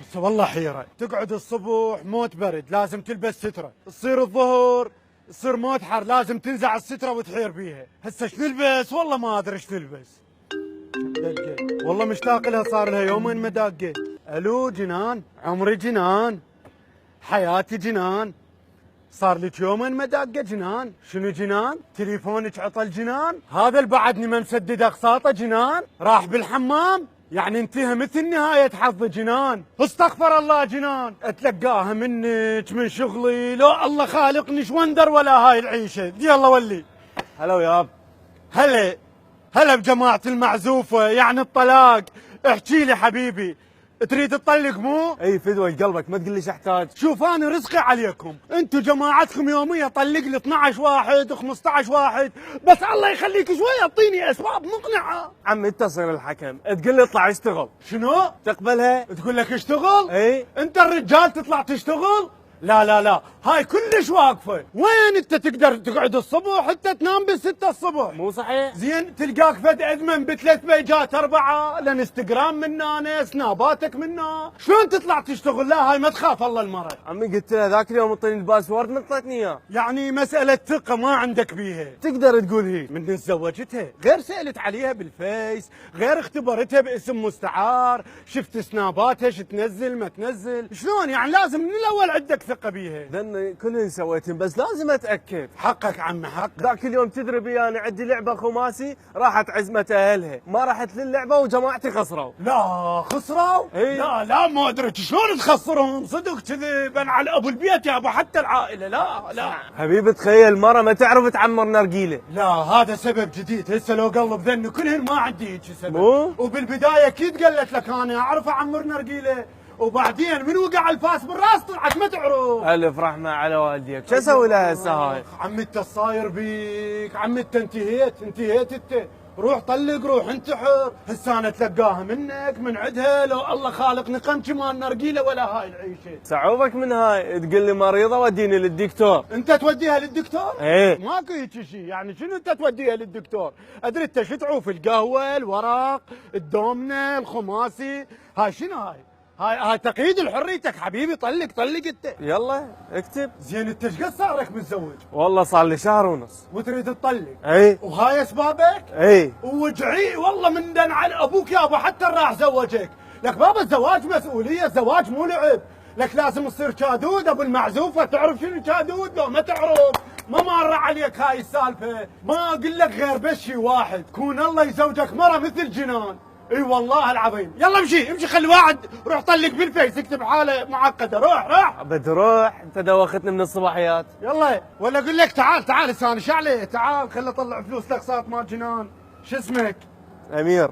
بس والله حيرة، تقعد الصبح موت برد لازم تلبس سترة، تصير الظهر تصير موت حر لازم تنزع السترة وتحير بيها. هسه ايش نلبس؟ والله ما ادري ايش نلبس. دقيت والله مشتاق لها، صار لها يومين ما دقيت. الو جنان، عمري جنان، حياتي جنان، صار لك يومين ما داقه جنان. شنو جنان؟ تليفونك عطل جنان؟ هذا اللي بعدني ما مسدد اقساطه جنان؟ راح بالحمام؟ يعني انتهى مثل نهاية حظ جنان. استغفر الله جنان، اتلقاها منك من شغلي، لو الله خالقني شوندر ولا هاي العيشة. يلا ولي. هلا ياب. هلا هلا بجماعة المعزوفة يعني الطلاق. احكي لي حبيبي، تريد تطلق مو؟ اي فدوة قلبك، ما تقول ليش احتاج. شوف انا رزقي عليكم، انتم جماعتكم يوميا طلق لي 12 واحد و15 واحد، بس الله يخليك شوي اعطيني اسباب مقنعه. عمي تصير الحكم، تقول لي اطلع اشتغل، شنو؟ تقبلها؟ تقول لك اشتغل؟ اي انت الرجال تطلع تشتغل؟ لا لا لا، هاي كلش واقفه. وين انت تقدر تقعد الصبح حتى تنام ب6 الصبح؟ مو صحيح؟ زين تلقاك فد ادمن ب3 بيجات 4، الانستغرام منا، سناباتك منا، شلون تطلع تشتغل؟ لا هاي ما تخاف الله المرض. عمي قلت له ذاك اليوم اعطيني الباسورد، ما اعطيتني اياه. يعني مسألة ثقة ما عندك بيها. تقدر تقول هي من تزوجتها غير سألت عليها بالفيس، غير اختبرتها باسم مستعار، شفت سناباتها شو تنزل ما تنزل، شلون يعني لازم من الاول عندك ثقة بيها. ذن كلهن سويتهم، بس لازم اتاكد. حقك عمي حقك. ذاك اليوم تدري بي انا عندي لعبه خماسي، راحت عزمه اهلها، ما راحت للعبه وجماعتي خسروا. لا خسروا؟ اي لا لا ما ادري شلون تخسرهم، صدق كذب انا على ابو البيت يابا حتى العائلة. لا لا حبيبي تخيل مرة ما تعرف تعمر نرجيله. لا هذا سبب جديد، هسه لو قلب ذني كلهن ما عندي هيك سبب. مو؟ وبالبداية اكيد قالت لك انا اعرف اعمر نرجيله، وبعدين من وقع الفاس بالراس طلعت ما تعرف. الف رحمه على والديك، شو اسوي لها هسه هاي؟ عمي انت صاير بيك، عمي انت انتهيت انت، روح طلق روح انتحر. هسه انا اتلقاها منك من عندها، لو الله خالقني قنش ما نرقيله ولا هاي العيشه. صعوبك من هاي، تقول لي مريضه وديني للدكتور. انت توديها للدكتور؟ ايه ماكو هيك شيء، يعني شنو انت توديها للدكتور؟ ادري انت شو تعوف، القهوه، الورق، الدومنه، الخماسي، هاي شنو هاي؟ هاي تقييد لحريتك حبيبي، طلق انت. يلا اكتب. زين انت ايش قد صار لك متزوج؟ والله صار لي شهر ونص. وتريد تطلق؟ اي وهاي اسبابك؟ اي ووجعي والله من دن على ابوك يابا حتى راح زوجك. لك بابا الزواج مسؤوليه، الزواج مو لعب. لك لازم تصير كادود ابو المعزوفه، تعرف شنو كادود لو ما تعرف؟ ما مر عليك هاي السالفه، ما اقول لك غير بس شي واحد، كون الله يزوجك مره مثل جنان. اي والله العظيم. يلا امشي خلي واحد روح طلق بالفيس، اكتب حاله معقده، روح. بتروح انت دوختني من الصباحيات. يلا ولا اقول لك تعال هسه انا شعلي، تعال خلي اطلع فلوس الاقساط مال جنان. شو اسمك؟ امير.